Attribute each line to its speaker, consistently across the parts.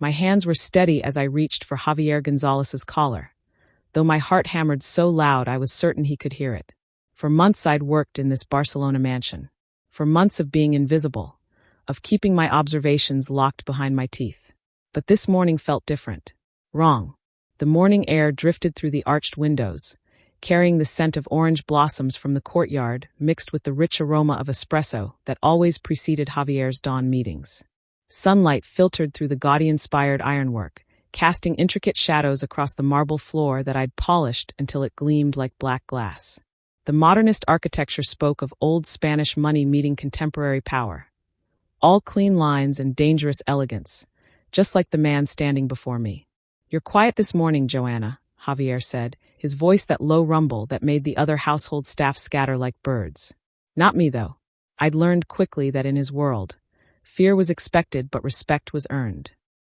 Speaker 1: My hands were steady as I reached for Javier Gonzalez's collar, though my heart hammered so loud I was certain he could hear it. For months I'd worked in this Barcelona mansion. For months of being invisible, of keeping my observations locked behind my teeth. But this morning felt different. Wrong. The morning air drifted through the arched windows, carrying the scent of orange blossoms from the courtyard mixed with the rich aroma of espresso that always preceded Javier's dawn meetings. Sunlight filtered through the gaudy-inspired ironwork, casting intricate shadows across the marble floor that I'd polished until it gleamed like black glass. The modernist architecture spoke of old Spanish money meeting contemporary power. All clean lines and dangerous elegance, just like the man standing before me. "You're quiet this morning, Joanna," Javier said, his voice that low rumble that made the other household staff scatter like birds. Not me, though. I'd learned quickly that in his world, fear was expected but respect was earned.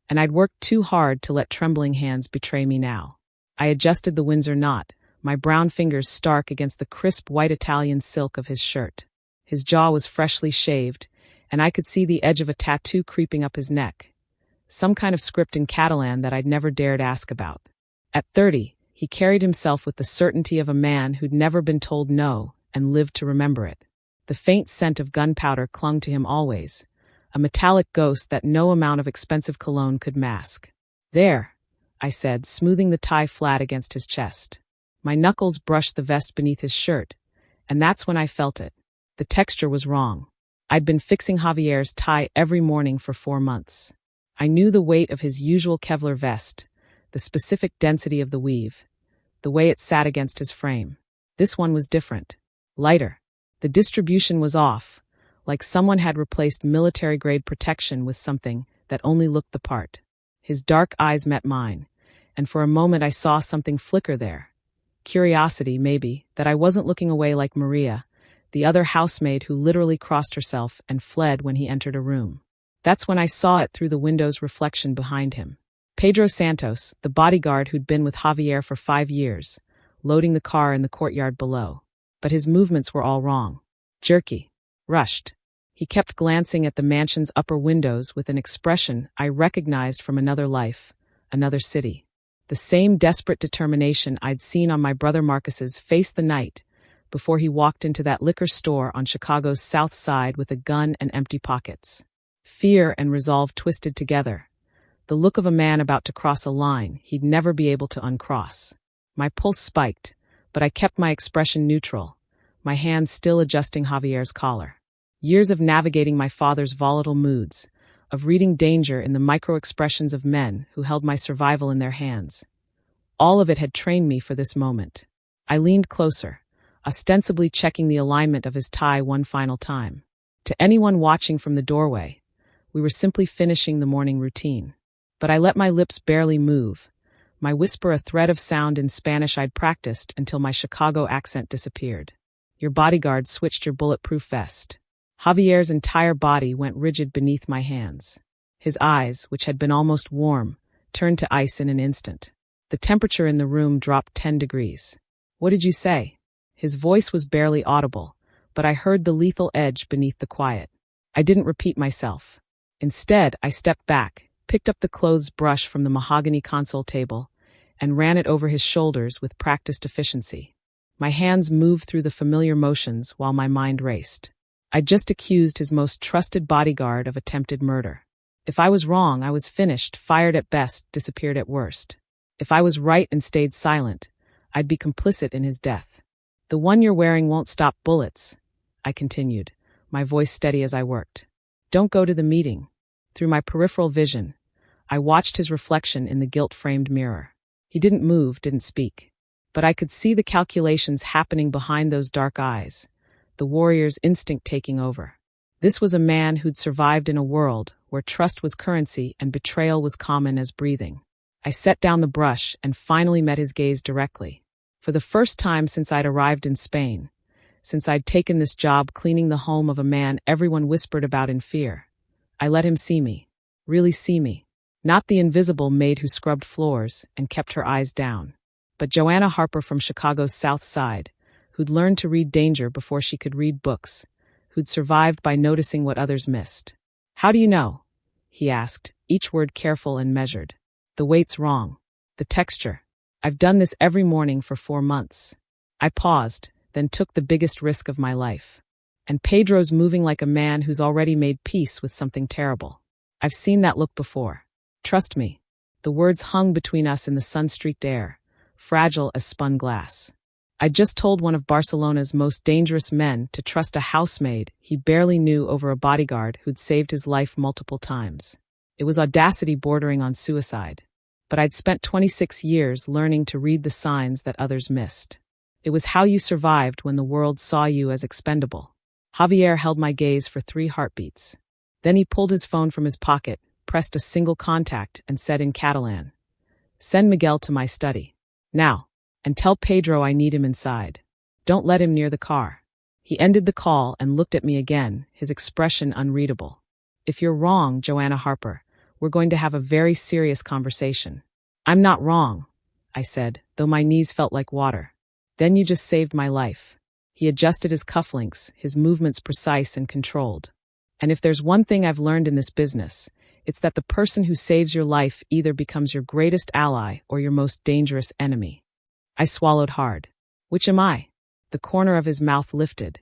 Speaker 1: And I'd worked too hard to let trembling hands betray me now. I adjusted the Windsor knot, my brown fingers stark against the crisp white Italian silk of his shirt. His jaw was freshly shaved, and I could see the edge of a tattoo creeping up his neck. Some kind of script in Catalan that I'd never dared ask about. At 30, he carried himself with the certainty of a man who'd never been told no and lived to remember it. The faint scent of gunpowder clung to him always, a metallic ghost that no amount of expensive cologne could mask. "There," I said, smoothing the tie flat against his chest. My knuckles brushed the vest beneath his shirt, and that's when I felt it. The texture was wrong. I'd been fixing Javier's tie every morning for 4 months. I knew the weight of his usual Kevlar vest, the specific density of the weave, the way it sat against his frame. This one was different. Lighter. The distribution was off, like someone had replaced military-grade protection with something that only looked the part. His dark eyes met mine, and for a moment I saw something flicker there. Curiosity, maybe, that I wasn't looking away like Maria, the other housemaid who literally crossed herself and fled when he entered a room. That's when I saw it through the window's reflection behind him. Pedro Santos, the bodyguard who'd been with Javier for 5 years, loading the car in the courtyard below. But his movements were all wrong. Jerky. Rushed. He kept glancing at the mansion's upper windows with an expression I recognized from another life, another city. The same desperate determination I'd seen on my brother Marcus's face the night before he walked into that liquor store on Chicago's South Side with a gun and empty pockets. Fear and resolve twisted together. The look of a man about to cross a line he'd never be able to uncross. My pulse spiked, but I kept my expression neutral, my hands still adjusting Javier's collar. Years of navigating my father's volatile moods, of reading danger in the micro-expressions of men who held my survival in their hands. All of it had trained me for this moment. I leaned closer, ostensibly checking the alignment of his tie one final time. To anyone watching from the doorway, we were simply finishing the morning routine. But I let my lips barely move, my whisper a thread of sound in Spanish I'd practiced until my Chicago accent disappeared. "Your bodyguard switched your bulletproof vest." Javier's entire body went rigid beneath my hands. His eyes, which had been almost warm, turned to ice in an instant. The temperature in the room dropped 10 degrees. "What did you say?" His voice was barely audible, but I heard the lethal edge beneath the quiet. I didn't repeat myself. Instead, I stepped back, picked up the clothes brush from the mahogany console table, and ran it over his shoulders with practiced efficiency. My hands moved through the familiar motions while my mind raced. I'd just accused his most trusted bodyguard of attempted murder. If I was wrong, I was finished, fired at best, disappeared at worst. If I was right and stayed silent, I'd be complicit in his death. "The one you're wearing won't stop bullets," I continued, my voice steady as I worked. "Don't go to the meeting." Through my peripheral vision, I watched his reflection in the gilt-framed mirror. He didn't move, didn't speak. But I could see the calculations happening behind those dark eyes, the warrior's instinct taking over. This was a man who'd survived in a world where trust was currency and betrayal was common as breathing. I set down the brush and finally met his gaze directly. For the first time since I'd arrived in Spain, since I'd taken this job cleaning the home of a man everyone whispered about in fear, I let him see me, really see me. Not the invisible maid who scrubbed floors and kept her eyes down, but Joanna Harper from Chicago's South Side, who'd learned to read danger before she could read books, who'd survived by noticing what others missed. "How do you know?" he asked, each word careful and measured. The weight's wrong. The texture. I've done this every morning for 4 months. I paused, then took the biggest risk of my life. And Pedro's moving like a man who's already made peace with something terrible. I've seen that look before. Trust me. The words hung between us in the sun-streaked air, fragile as spun glass. I'd just told one of Barcelona's most dangerous men to trust a housemaid he barely knew over a bodyguard who'd saved his life multiple times. It was audacity bordering on suicide. But I'd spent 26 years learning to read the signs that others missed. It was how you survived when the world saw you as expendable. Javier held my gaze for 3 heartbeats. Then he pulled his phone from his pocket, pressed a single contact, and said in Catalan, "Send Miguel to my study. Now. And tell Pedro I need him inside. Don't let him near the car." He ended the call and looked at me again, his expression unreadable. "If you're wrong, Joanna Harper, we're going to have a very serious conversation." "I'm not wrong," I said, though my knees felt like water. "Then you just saved my life." He adjusted his cufflinks, his movements precise and controlled. "And if there's one thing I've learned in this business, it's that the person who saves your life either becomes your greatest ally or your most dangerous enemy." I swallowed hard. "Which am I?" The corner of his mouth lifted.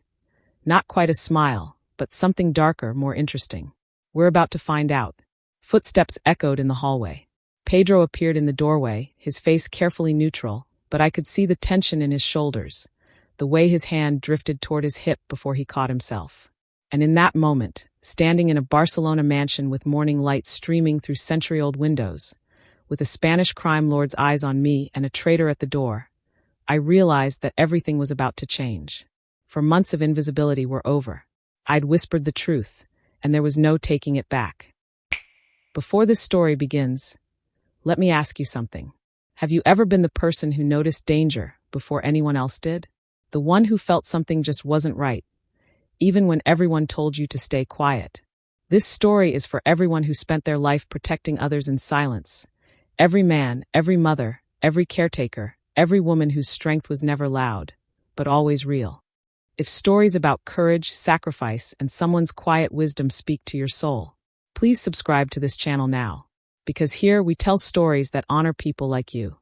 Speaker 1: Not quite a smile, but something darker, more interesting. "We're about to find out." Footsteps echoed in the hallway. Pedro appeared in the doorway, his face carefully neutral, but I could see the tension in his shoulders, the way his hand drifted toward his hip before he caught himself. And in that moment, standing in a Barcelona mansion with morning light streaming through century-old windows, with a Spanish crime lord's eyes on me and a traitor at the door, I realized that everything was about to change. For months of invisibility were over. I'd whispered the truth, and there was no taking it back. Before this story begins, let me ask you something. Have you ever been the person who noticed danger before anyone else did? The one who felt something just wasn't right, even when everyone told you to stay quiet? This story is for everyone who spent their life protecting others in silence. Every man, every mother, every caretaker, every woman whose strength was never loud, but always real. If stories about courage, sacrifice, and someone's quiet wisdom speak to your soul, please subscribe to this channel now, because here we tell stories that honor people like you.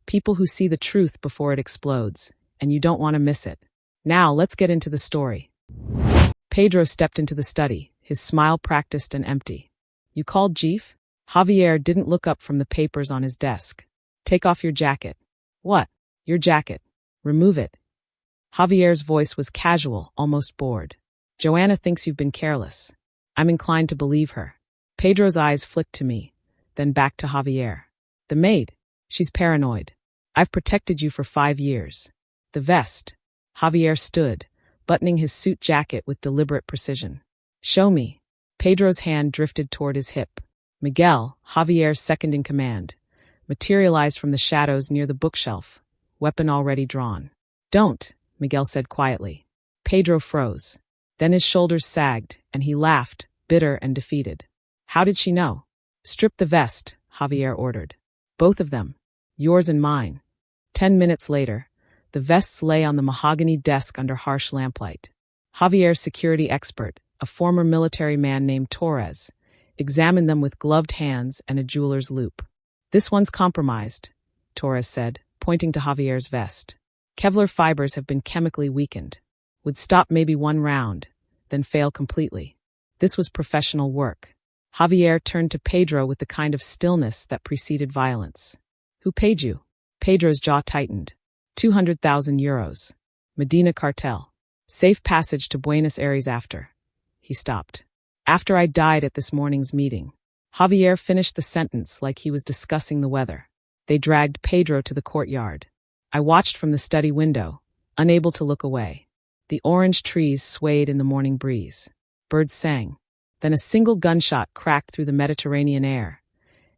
Speaker 1: People who see the truth before it explodes, and you don't want to miss it. Now let's get into the story. Pedro stepped into the study, his smile practiced and empty. "You called, Chief?" Javier didn't look up from the papers on his desk. "Take off your jacket." "What?" "Your jacket. Remove it." Javier's voice was casual, almost bored. "Joanna thinks you've been careless." I'm inclined to believe her. Pedro's eyes flicked to me, then back to Javier. "The maid. She's paranoid. I've protected you for 5 years." "The vest." Javier stood, buttoning his suit jacket with deliberate precision. "Show me." Pedro's hand drifted toward his hip. Miguel, Javier's second-in-command, materialized from the shadows near the bookshelf, weapon already drawn. "Don't," Miguel said quietly. Pedro froze. Then his shoulders sagged, and he laughed, bitter and defeated. "How did she know?" "Strip the vest," Javier ordered. "Both of them. Yours and mine." 10 minutes later, the vests lay on the mahogany desk under harsh lamplight. Javier's security expert, a former military man named Torres, examined them with gloved hands and a jeweler's loupe. "This one's compromised," Torres said, pointing to Javier's vest. "Kevlar fibers have been chemically weakened. Would stop maybe 1 round, then fail completely." This was professional work. Javier turned to Pedro with the kind of stillness that preceded violence. "Who paid you?" Pedro's jaw tightened. 200,000 euros. Medina cartel. Safe passage to Buenos Aires after. He stopped. "After I died at this morning's meeting." Javier finished the sentence like he was discussing the weather. They dragged Pedro to the courtyard. I watched from the study window, unable to look away. The orange trees swayed in the morning breeze. Birds sang. Then a single gunshot cracked through the Mediterranean air,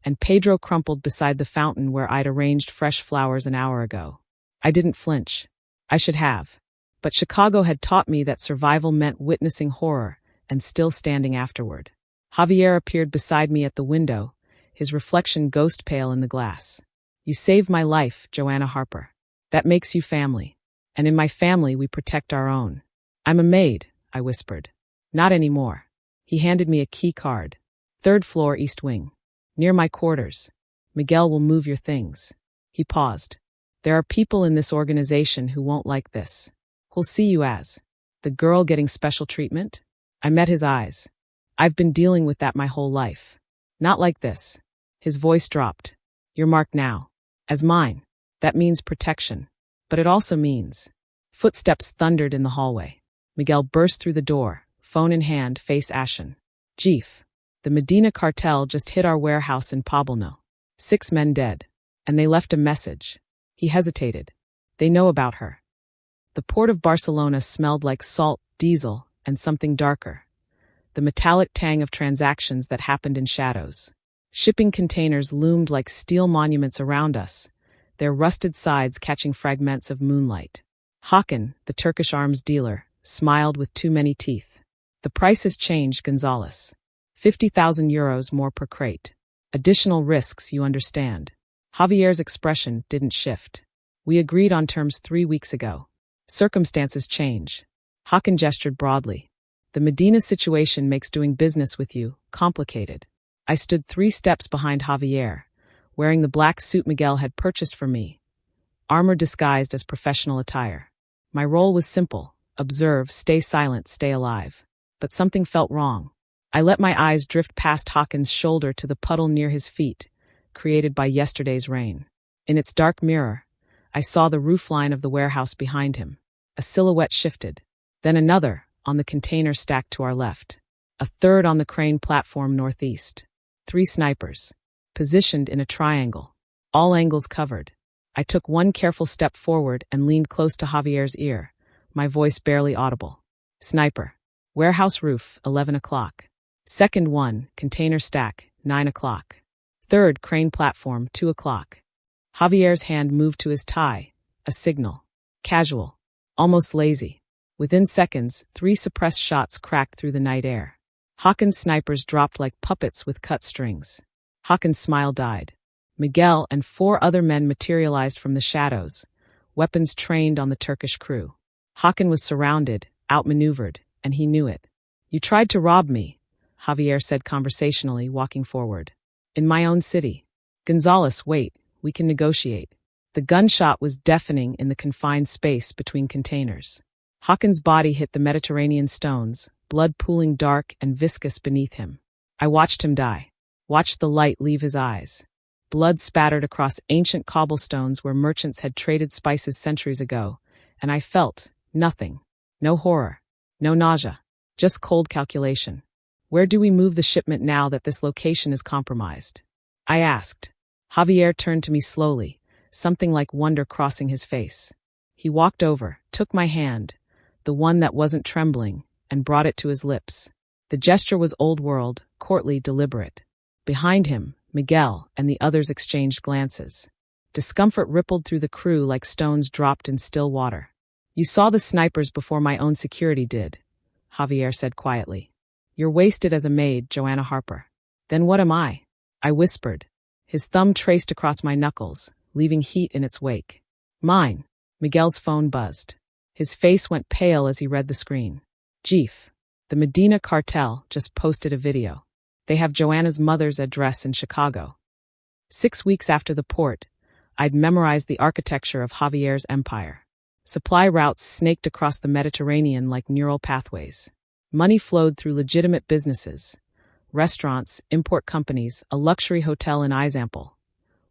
Speaker 1: and Pedro crumpled beside the fountain where I'd arranged fresh flowers an hour ago. I didn't flinch. I should have. But Chicago had taught me that survival meant witnessing horror and still standing afterward. Javier appeared beside me at the window, his reflection ghost pale in the glass. "You saved my life, Joanna Harper. That makes you family. And in my family we protect our own." "I'm a maid," I whispered. "Not anymore." He handed me a key card. Third floor, east wing. Near my quarters. Miguel will move your things. He paused. There are people in this organization who won't like this. Who'll see you as the girl getting special treatment? I met his eyes. I've been dealing with that my whole life. Not like this. His voice dropped. You're marked now. As mine. That means protection. But it also means. Footsteps thundered in the hallway. Miguel burst through the door, phone in hand, face ashen. Chief. The Medina cartel just hit our warehouse in Poblano. 6 men dead. And they left a message. He hesitated. They know about her. The port of Barcelona smelled like salt, diesel, and something darker. The metallic tang of transactions that happened in shadows. Shipping containers loomed like steel monuments around us, their rusted sides catching fragments of moonlight. Hakan, the Turkish arms dealer, smiled with too many teeth. The price has changed, Gonzalez. 50,000 euros more per crate. Additional risks, you understand. Javier's expression didn't shift. We agreed on terms 3 weeks ago. Circumstances change. Hakan gestured broadly. The Medina situation makes doing business with you complicated. I stood 3 steps behind Javier, wearing the black suit Miguel had purchased for me, armor disguised as professional attire. My role was simple: observe, stay silent, stay alive. But something felt wrong. I let my eyes drift past Hakan's shoulder to the puddle near his feet, created by yesterday's rain. In its dark mirror, I saw the roofline of the warehouse behind him. A silhouette shifted. Then another, on the container stacked to our left. A third on the crane platform northeast. 3 snipers, positioned in a triangle. All angles covered. I took one careful step forward and leaned close to Javier's ear, my voice barely audible. Sniper. Warehouse roof, 11 o'clock. Second one, container stack, 9 o'clock. Third, crane platform, 2 o'clock. Javier's hand moved to his tie, a signal. Casual. Almost lazy. Within seconds, 3 suppressed shots cracked through the night air. Hakan's snipers dropped like puppets with cut strings. Hakan's smile died. Miguel and 4 other men materialized from the shadows, weapons trained on the Turkish crew. Hakan was surrounded, outmaneuvered, and he knew it. You tried to rob me, Javier said conversationally, walking forward. In my own city. Gonzalez, wait, we can negotiate. The gunshot was deafening in the confined space between containers. Hakan's body hit the Mediterranean stones, blood pooling dark and viscous beneath him. I watched him die. Watched the light leave his eyes. Blood spattered across ancient cobblestones where merchants had traded spices centuries ago, and I felt nothing. No horror. No nausea. Just cold calculation. Where do we move the shipment now that this location is compromised? I asked. Javier turned to me slowly, something like wonder crossing his face. He walked over, took my hand, the one that wasn't trembling, and brought it to his lips. The gesture was old world, courtly, deliberate. Behind him, Miguel and the others exchanged glances. Discomfort rippled through the crew like stones dropped in still water. You saw the snipers before my own security did, Javier said quietly. You're wasted as a maid, Joanna Harper. Then what am I? I whispered. His thumb traced across my knuckles, leaving heat in its wake. Mine. Miguel's phone buzzed. His face went pale as he read the screen. Chief. The Medina cartel just posted a video. They have Joanna's mother's address in Chicago. 6 weeks after the port, I'd memorized the architecture of Javier's empire. Supply routes snaked across the Mediterranean like neural pathways. Money flowed through legitimate businesses. Restaurants, import companies, a luxury hotel in Izample,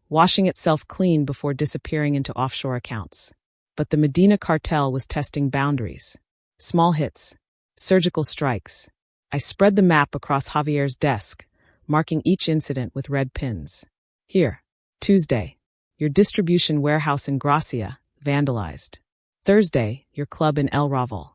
Speaker 1: washing itself clean before disappearing into offshore accounts. But the Medina cartel was testing boundaries. Small hits. Surgical strikes. I spread the map across Javier's desk, marking each incident with red pins. Here. Tuesday. Your distribution warehouse in Gracia, vandalized. Thursday. Your club in El Raval.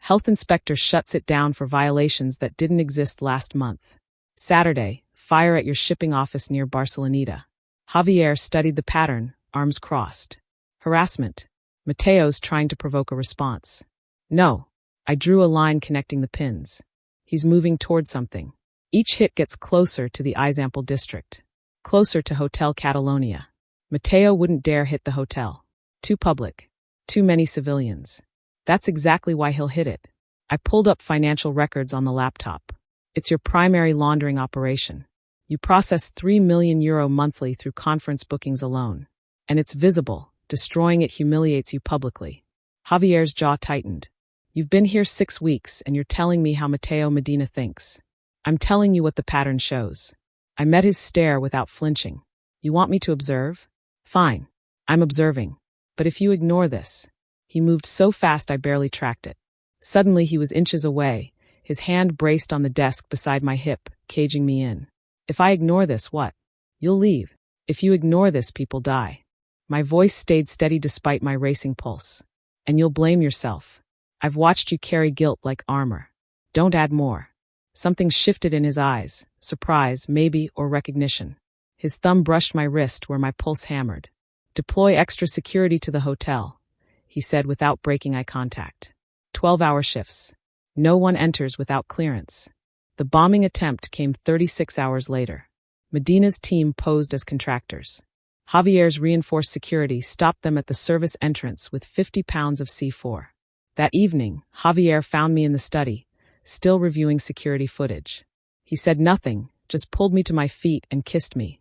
Speaker 1: Health inspector shuts it down for violations that didn't exist last month. Saturday. Fire at your shipping office near Barcelona. Javier studied the pattern, arms crossed. Harassment. Mateo's trying to provoke a response. No. I drew a line connecting the pins. He's moving toward something. Each hit gets closer to the Izample district. Closer to Hotel Catalonia. Mateo wouldn't dare hit the hotel. Too public. Too many civilians. That's exactly why he'll hit it. I pulled up financial records on the laptop. It's your primary laundering operation. You process €3 million monthly through conference bookings alone. And it's visible. Destroying it humiliates you publicly. Javier's jaw tightened. You've been here 6 weeks and you're telling me how Mateo Medina thinks. I'm telling you what the pattern shows. I met his stare without flinching. You want me to observe? Fine. I'm observing. But if you ignore this. He moved so fast I barely tracked it. Suddenly he was inches away, his hand braced on the desk beside my hip, caging me in. If I ignore this, what? You'll leave. If you ignore this, people die. My voice stayed steady despite my racing pulse. And you'll blame yourself. I've watched you carry guilt like armor. Don't add more. Something shifted in his eyes, surprise, maybe, or recognition. His thumb brushed my wrist where my pulse hammered. Deploy extra security to the hotel, he said without breaking eye contact. 12-hour shifts. No one enters without clearance. The bombing attempt came 36 hours later. Medina's team posed as contractors. Javier's reinforced security stopped them at the service entrance with 50 pounds of C4. That evening, Javier found me in the study, still reviewing security footage. He said nothing, just pulled me to my feet and kissed me,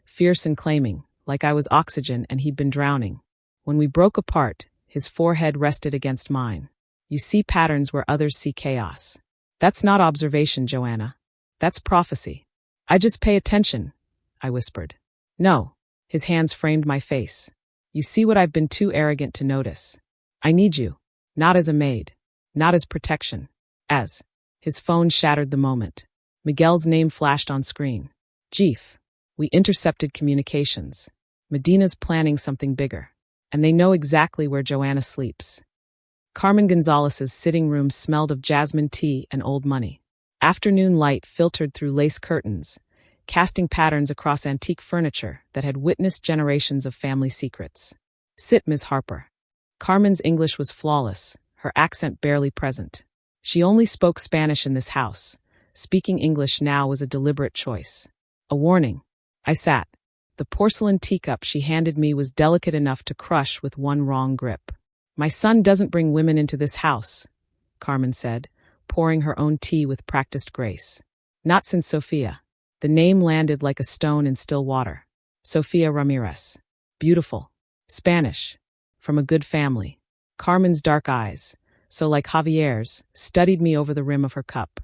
Speaker 1: fierce and claiming, like I was oxygen and he'd been drowning. When we broke apart, his forehead rested against mine. You see patterns where others see chaos. That's not observation, Joanna. That's prophecy. I just pay attention, I whispered. No. His hands framed my face. You see what I've been too arrogant to notice. I need you. Not as a maid. Not as protection. As. His phone shattered the moment. Miguel's name flashed on screen. Chief. We intercepted communications. Medina's planning something bigger. And they know exactly where Joanna sleeps. Carmen Gonzalez's sitting room smelled of jasmine tea and old money. Afternoon light filtered through lace curtains, casting patterns across antique furniture that had witnessed generations of family secrets. Sit, Ms. Harper. Carmen's English was flawless, her accent barely present. She only spoke Spanish in this house. Speaking English now was a deliberate choice. A warning. I sat. The porcelain teacup she handed me was delicate enough to crush with one wrong grip. My son doesn't bring women into this house, Carmen said, pouring her own tea with practiced grace. Not since Sofia. The name landed like a stone in still water. Sofia Ramirez. Beautiful. Spanish. From a good family. Carmen's dark eyes, so like Javier's, studied me over the rim of her cup.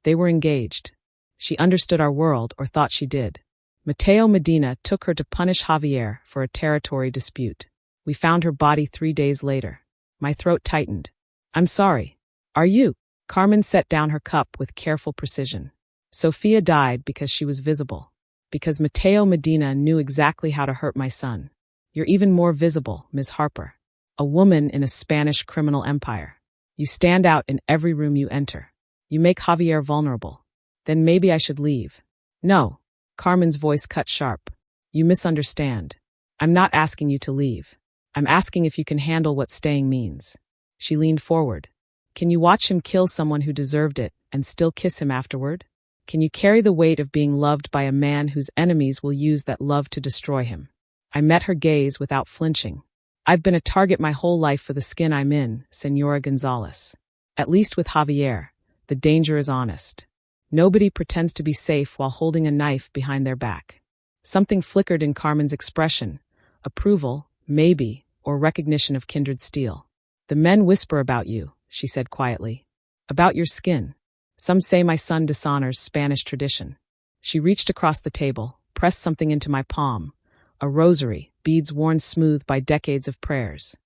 Speaker 1: They were engaged. She understood our world, or thought she did. Mateo Medina took her to punish Javier for a territory dispute. We found her body 3 days later. My throat tightened. I'm sorry. Are you? Carmen set down her cup with careful precision. Sofia died because she was visible. Because Mateo Medina knew exactly how to hurt my son. You're even more visible, Ms. Harper. A woman in a Spanish criminal empire. You stand out in every room you enter. You make Javier vulnerable. Then maybe I should leave. No. Carmen's voice cut sharp. You misunderstand. I'm not asking you to leave. I'm asking if you can handle what staying means. She leaned forward. Can you watch him kill someone who deserved it and still kiss him afterward? Can you carry the weight of being loved by a man whose enemies will use that love to destroy him? I met her gaze without flinching. I've been a target my whole life for the skin I'm in, Senora Gonzalez. At least with Javier, the danger is honest. Nobody pretends to be safe while holding a knife behind their back. Something flickered in Carmen's expression. Approval, maybe, or recognition of kindred steel. The men whisper about you, she said quietly. About your skin. Some say my son dishonors Spanish tradition. She reached across the table, pressed something into my palm. A rosary, beads worn smooth by decades of prayers.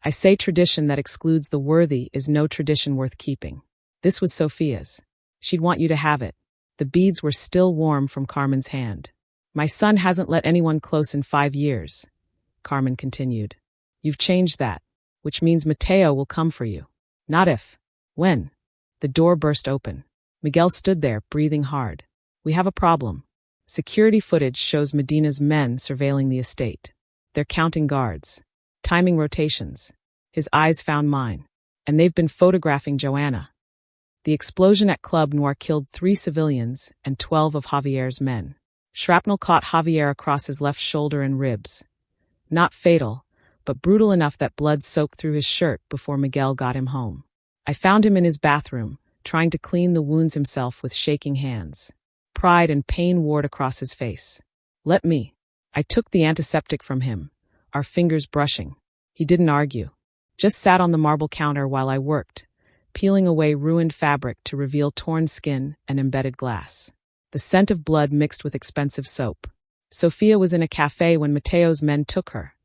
Speaker 1: I say tradition that excludes the worthy is no tradition worth keeping. This was Sofia's. She'd want you to have it. The beads were still warm from Carmen's hand. My son hasn't let anyone close in 5 years, Carmen continued. You've changed that, which means Mateo will come for you. Not if. When? The door burst open. Miguel stood there, breathing hard. We have a problem. Security footage shows Medina's men surveilling the estate. They're counting guards, timing rotations. His eyes found mine. And they've been photographing Joanna. The explosion at Club Noir killed 3 civilians and 12 of Javier's men. Shrapnel caught Javier across his left shoulder and ribs. Not fatal, but brutal enough that blood soaked through his shirt before Miguel got him home. I found him in his bathroom, trying to clean the wounds himself with shaking hands. Pride and pain warred across his face. Let me. I took the antiseptic from him, our fingers brushing. He didn't argue. Just sat on the marble counter while I worked, peeling away ruined fabric to reveal torn skin and embedded glass. The scent of blood mixed with expensive soap. Sofia was in a cafe when Mateo's men took her,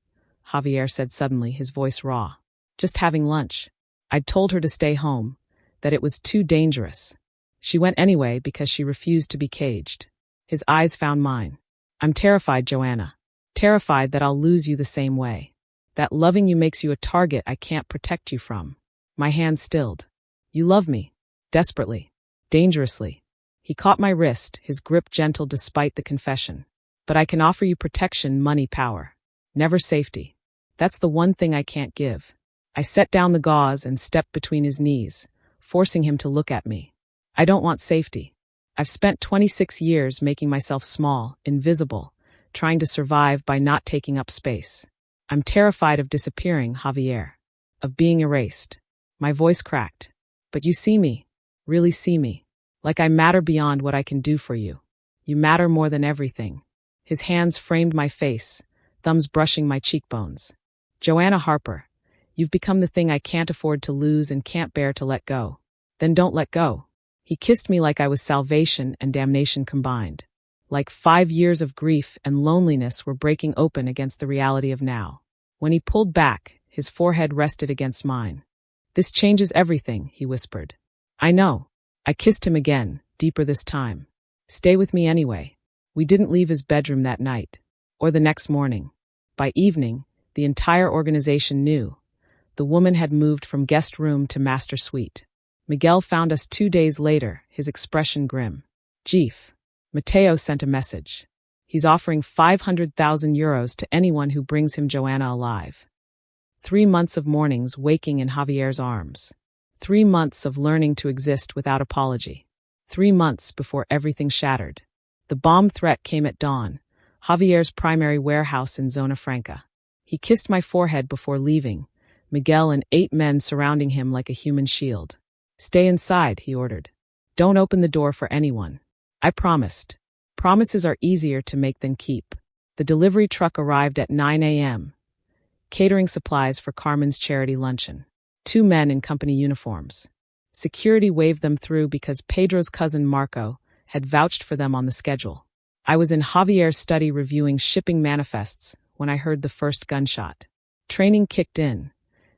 Speaker 1: Javier said suddenly, his voice raw. Just having lunch. I'd told her to stay home, that it was too dangerous. She went anyway because she refused to be caged. His eyes found mine. I'm terrified, Joanna. Terrified that I'll lose you the same way. That loving you makes you a target I can't protect you from. My hand stilled. You love me. Desperately. Dangerously. He caught my wrist, his grip gentle despite the confession. But I can offer you protection, money, power. Never safety. That's the one thing I can't give. I set down the gauze and stepped between his knees, forcing him to look at me. I don't want safety. I've spent 26 years making myself small, invisible, trying to survive by not taking up space. I'm terrified of disappearing, Javier. Of being erased. My voice cracked. But you see me. Really see me. Like I matter beyond what I can do for you. You matter more than everything. His hands framed my face, thumbs brushing my cheekbones. Joanna Harper, you've become the thing I can't afford to lose and can't bear to let go. Then don't let go. He kissed me like I was salvation and damnation combined. Like 5 years of grief and loneliness were breaking open against the reality of now. When he pulled back, his forehead rested against mine. This changes everything, he whispered. I know. I kissed him again, deeper this time. Stay with me anyway. We didn't leave his bedroom that night. Or the next morning. By evening, the entire organization knew. The woman had moved from guest room to master suite. Miguel found us 2 days later, his expression grim. Chief. Mateo sent a message. He's offering 500,000 euros to anyone who brings him Joanna alive. 3 months of mornings waking in Javier's arms. 3 months of learning to exist without apology. 3 months before everything shattered. The bomb threat came at dawn, Javier's primary warehouse in Zona Franca. He kissed my forehead before leaving, Miguel and 8 men surrounding him like a human shield. Stay inside, he ordered. Don't open the door for anyone. I promised. Promises are easier to make than keep. The delivery truck arrived at 9 a.m., catering supplies for Carmen's charity luncheon. 2 men in company uniforms. Security waved them through because Pedro's cousin Marco had vouched for them on the schedule. I was in Javier's study reviewing shipping manifests when I heard the first gunshot. Training kicked in.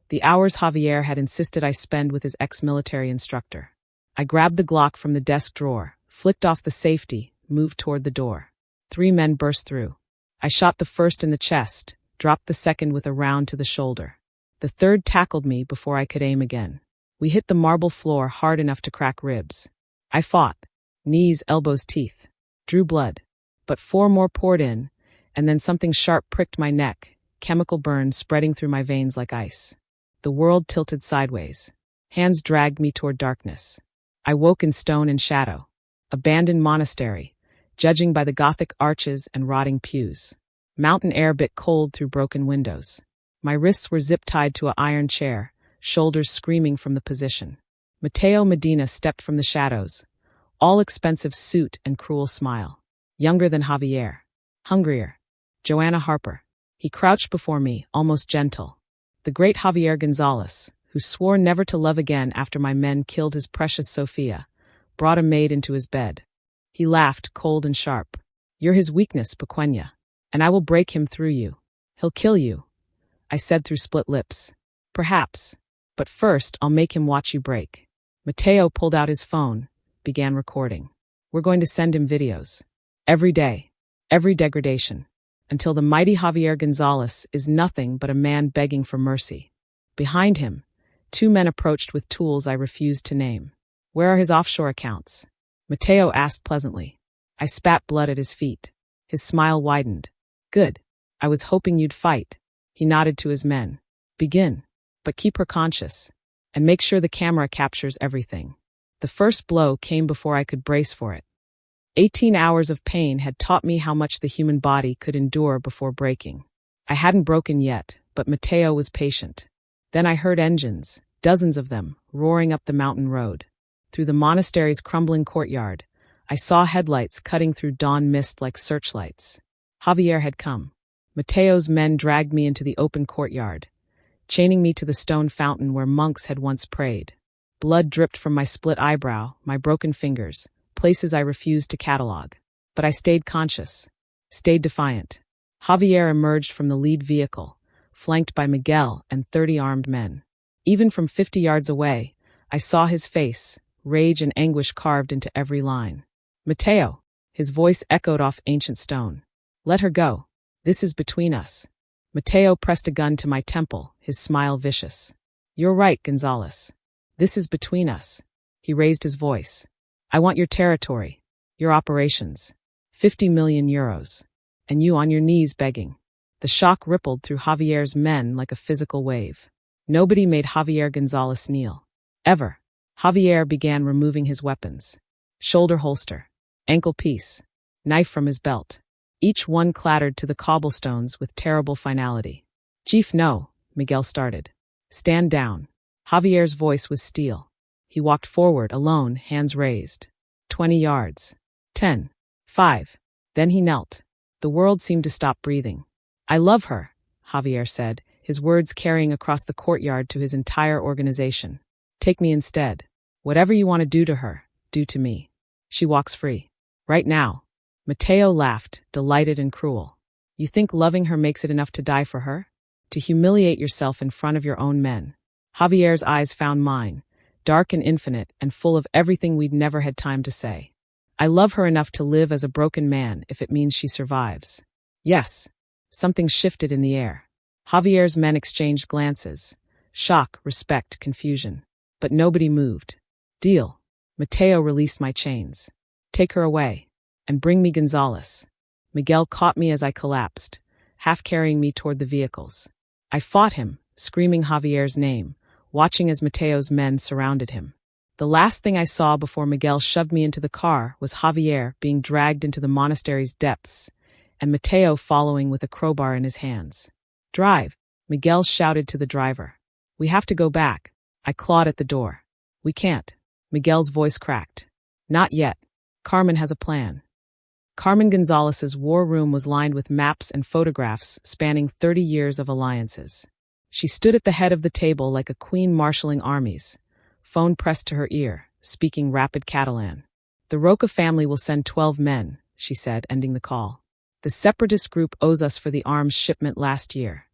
Speaker 1: The hours Javier had insisted I spend with his ex-military instructor. I grabbed the Glock from the desk drawer, flicked off the safety, moved toward the door. 3 men burst through. I shot the first in the chest, dropped the second with a round to the shoulder. The third tackled me before I could aim again. We hit the marble floor hard enough to crack ribs. I fought. Knees, elbows, teeth. Drew blood. But 4 more poured in, and then something sharp pricked my neck, chemical burn spreading through my veins like ice. The world tilted sideways. Hands dragged me toward darkness. I woke in stone and shadow. Abandoned monastery, judging by the Gothic arches and rotting pews. Mountain air bit cold through broken windows. My wrists were zip-tied to an iron chair, shoulders screaming from the position. Mateo Medina stepped from the shadows, all-expensive suit and cruel smile. Younger than Javier. Hungrier. Joanna Harper. He crouched before me, almost gentle. The great Javier Gonzalez, who swore never to love again after my men killed his precious Sofia, brought a maid into his bed. He laughed, cold and sharp. You're his weakness, Pequeña, and I will break him through you. He'll kill you, I said through split lips. Perhaps, but first I'll make him watch you break. Mateo pulled out his phone, began recording. We're going to send him videos. Every day, every degradation, until the mighty Javier Gonzalez is nothing but a man begging for mercy. Behind him, 2 men approached with tools I refused to name. Where are his offshore accounts? Mateo asked pleasantly. I spat blood at his feet. His smile widened. Good. I was hoping you'd fight. He nodded to his men. Begin, but keep her conscious. And make sure the camera captures everything. The first blow came before I could brace for it. 18 hours of pain had taught me how much the human body could endure before breaking. I hadn't broken yet, but Mateo was patient. Then I heard engines, dozens of them, roaring up the mountain road. through the monastery's crumbling courtyard. I saw headlights cutting through dawn mist like searchlights. Javier had come. Mateo's men dragged me into the open courtyard, chaining me to the stone fountain where monks had once prayed. Blood dripped from my split eyebrow, my broken fingers, places I refused to catalog. But I stayed conscious, stayed defiant. Javier emerged from the lead vehicle, flanked by Miguel and 30 armed men. Even from 50 yards away, I saw his face, rage and anguish carved into every line. Mateo, his voice echoed off ancient stone. Let her go. This is between us. Mateo pressed a gun to my temple, his smile vicious. You're right, Gonzalez. This is between us. He raised his voice. I want your territory, your operations. 50 million euros. And you on your knees begging. The shock rippled through Javier's men like a physical wave. Nobody made Javier Gonzalez kneel. Ever. Javier began removing his weapons. Shoulder holster, ankle piece, knife from his belt. Each one clattered to the cobblestones with terrible finality. Chief, no, Miguel started. Stand down. Javier's voice was steel. He walked forward, alone, hands raised. 20 yards. 10. 5. Then he knelt. The world seemed to stop breathing. I love her, Javier said, his words carrying across the courtyard to his entire organization. Take me instead. Whatever you want to do to her, do to me. She walks free. Right now. Mateo laughed, delighted and cruel. You think loving her makes it enough to die for her? To humiliate yourself in front of your own men. Javier's eyes found mine, dark and infinite and full of everything we'd never had time to say. I love her enough to live as a broken man if it means she survives. Yes. Something shifted in the air. Javier's men exchanged glances. Shock, respect, confusion. But nobody moved. Deal. Mateo released my chains. Take her away. And bring me Gonzalez. Miguel caught me as I collapsed, half carrying me toward the vehicles. I fought him, screaming Javier's name, watching as Mateo's men surrounded him. The last thing I saw before Miguel shoved me into the car was Javier being dragged into the monastery's depths, and Mateo following with a crowbar in his hands. Drive, Miguel shouted to the driver. We have to go back. I clawed at the door. We can't. Miguel's voice cracked. Not yet. Carmen has a plan. Carmen Gonzalez's war room was lined with maps and photographs spanning 30 years of alliances. She stood at the head of the table like a queen marshalling armies, phone pressed to her ear, speaking rapid Catalan. The Roca family will send 12 men, she said, ending the call. The separatist group owes us for the arms shipment last year.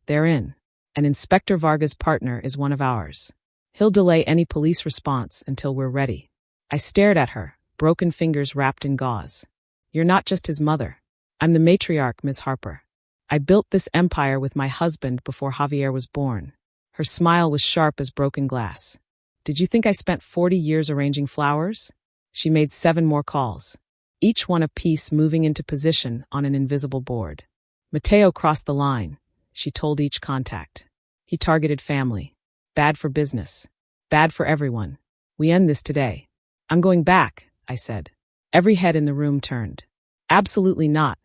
Speaker 1: They're in. And Inspector Varga's partner is one of ours. He'll delay any police response until we're ready. I stared at her, broken fingers wrapped in gauze. You're not just his mother. I'm the matriarch, Ms. Harper. I built this empire with my husband before Javier was born. Her smile was sharp as broken glass. Did you think I spent 40 years arranging flowers? She made 7 more calls, each one a piece moving into position on an invisible board. Mateo crossed the line, she told each contact. He targeted family. Bad for business. Bad for everyone. We end this today. I'm going back, I said. Every head in the room turned. Absolutely not,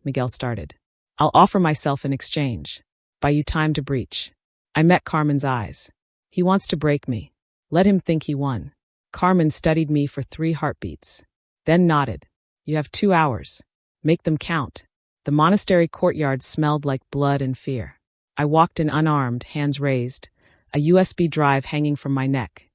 Speaker 1: Miguel started. I'll offer myself in exchange. Buy you time to breach. I met Carmen's eyes. He wants to break me. Let him think he won. Carmen studied me for 3 heartbeats. Then nodded. You have 2 hours. Make them count. The monastery courtyard smelled like blood and fear. I walked in unarmed, hands raised, a USB drive hanging from my neck.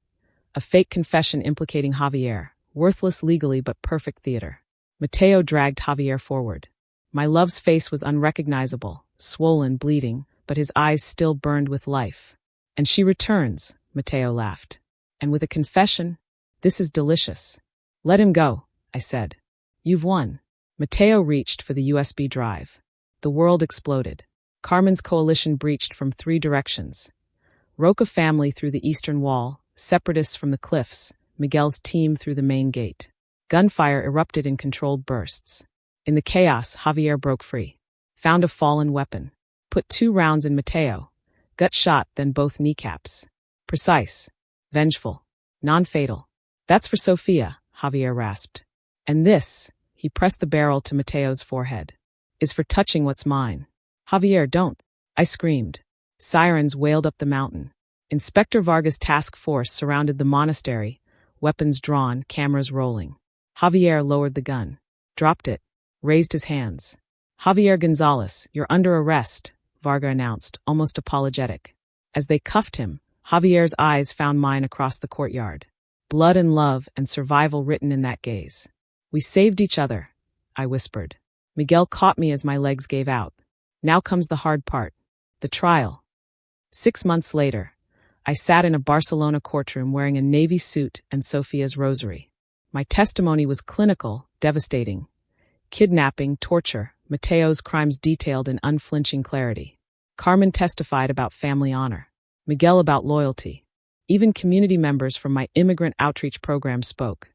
Speaker 1: A fake confession implicating Javier, worthless legally but perfect theater. Mateo dragged Javier forward. My love's face was unrecognizable, swollen, bleeding, but his eyes still burned with life. And she returns, Mateo laughed. And with a confession? This is delicious. Let him go, I said. You've won. Mateo reached for the USB drive. The world exploded. Carmen's coalition breached from 3 directions. Roca family through the eastern wall, separatists from the cliffs, Miguel's team through the main gate. Gunfire erupted in controlled bursts. In the chaos, Javier broke free. Found a fallen weapon. Put 2 rounds in Mateo. Gut shot, then both kneecaps. Precise. Vengeful. Non-fatal. That's for Sofia, Javier rasped. And this, he pressed the barrel to Mateo's forehead, is for touching what's mine. Javier, don't. I screamed. Sirens wailed up the mountain. Inspector Varga's task force surrounded the monastery, weapons drawn, cameras rolling. Javier lowered the gun, dropped it, raised his hands. Javier Gonzalez, you're under arrest, Varga announced, almost apologetic. As they cuffed him, Javier's eyes found mine across the courtyard. Blood and love and survival written in that gaze. We saved each other, I whispered. Miguel caught me as my legs gave out. Now comes the hard part. The trial. 6 months later, I sat in a Barcelona courtroom wearing a navy suit and Sophia's rosary. My testimony was clinical, devastating. Kidnapping, torture, Mateo's crimes detailed in unflinching clarity. Carmen testified about family honor. Miguel about loyalty. Even community members from my immigrant outreach program spoke.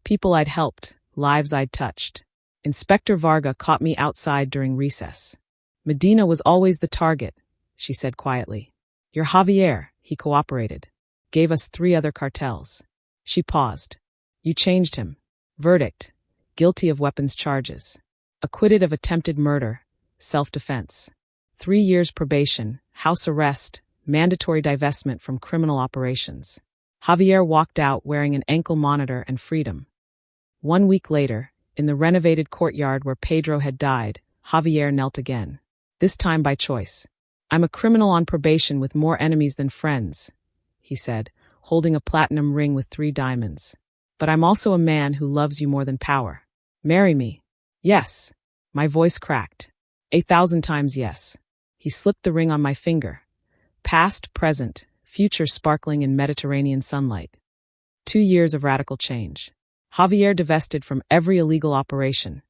Speaker 1: People I'd helped, lives I'd touched. Inspector Varga caught me outside during recess. Medina was always the target, she said quietly. You're Javier, he cooperated. Gave us 3 other cartels. She paused. You changed him. Verdict. Guilty of weapons charges. Acquitted of attempted murder. Self-defense. 3 years probation, house arrest, mandatory divestment from criminal operations. Javier walked out wearing an ankle monitor and freedom. 1 week later, in the renovated courtyard where Pedro had died, Javier knelt again. This time by choice. I'm a criminal on probation with more enemies than friends, he said, holding a platinum ring with 3 diamonds. But I'm also a man who loves you more than power. Marry me. Yes. My voice cracked. 1,000 times yes. He slipped the ring on my finger. Past, present, future sparkling in Mediterranean sunlight. 2 years of radical change. Javier divested from every illegal operation,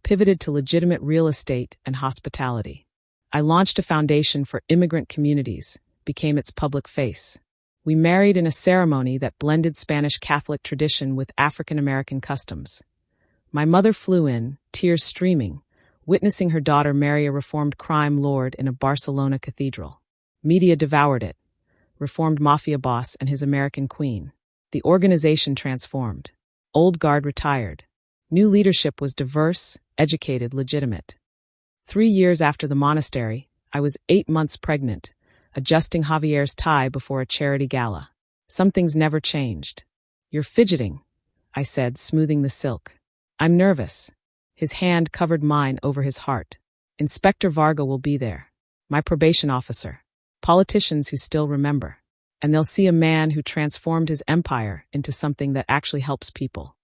Speaker 1: pivoted to legitimate real estate and hospitality. I launched a foundation for immigrant communities, became its public face. We married in a ceremony that blended Spanish Catholic tradition with African American customs. My mother flew in, tears streaming, witnessing her daughter marry a reformed crime lord in a Barcelona cathedral. Media devoured it. Reformed Mafia Boss and his American queen. The organization transformed. Old guard retired. New leadership was diverse, educated, legitimate. 3 years after the monastery, I was 8 months pregnant, adjusting Javier's tie before a charity gala. Some things never changed. You're fidgeting, I said, smoothing the silk. I'm nervous. His hand covered mine over his heart. Inspector Varga will be there. My probation officer. Politicians who still remember. And they'll see a man who transformed his empire into something that actually helps people.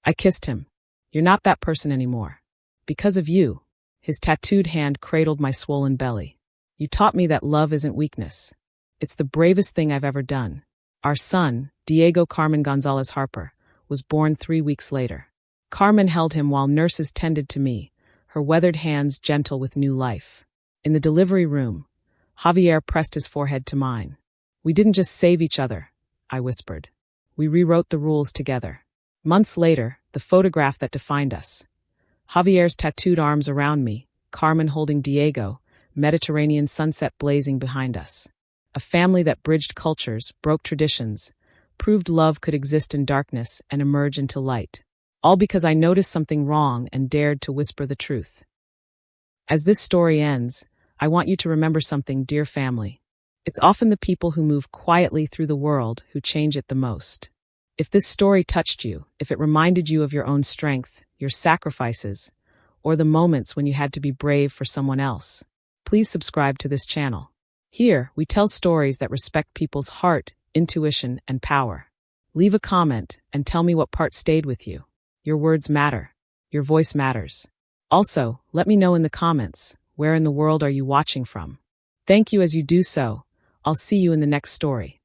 Speaker 1: I kissed him. You're not that person anymore. Because of you. His tattooed hand cradled my swollen belly. You taught me that love isn't weakness. It's the bravest thing I've ever done. Our son, Diego Carmen Gonzalez Harper, was born 3 weeks later. Carmen held him while nurses tended to me, her weathered hands gentle with new life. In the delivery room, Javier pressed his forehead to mine. We didn't just save each other, I whispered. We rewrote the rules together. Months later, the photograph that defined us. Javier's tattooed arms around me, Carmen holding Diego, Mediterranean sunset blazing behind us. A family that bridged cultures, broke traditions, proved love could exist in darkness and emerge into light. All because I noticed something wrong and dared to whisper the truth. As this story ends, I want you to remember something, dear family. It's often the people who move quietly through the world who change it the most. If this story touched you, if it reminded you of your own strength, your sacrifices, or the moments when you had to be brave for someone else, please subscribe to this channel. Here, we tell stories that respect people's heart, intuition, and power. Leave a comment and tell me what part stayed with you. Your words matter. Your voice matters. Also, let me know in the comments, where in the world are you watching from? Thank you as you do so. I'll see you in the next story.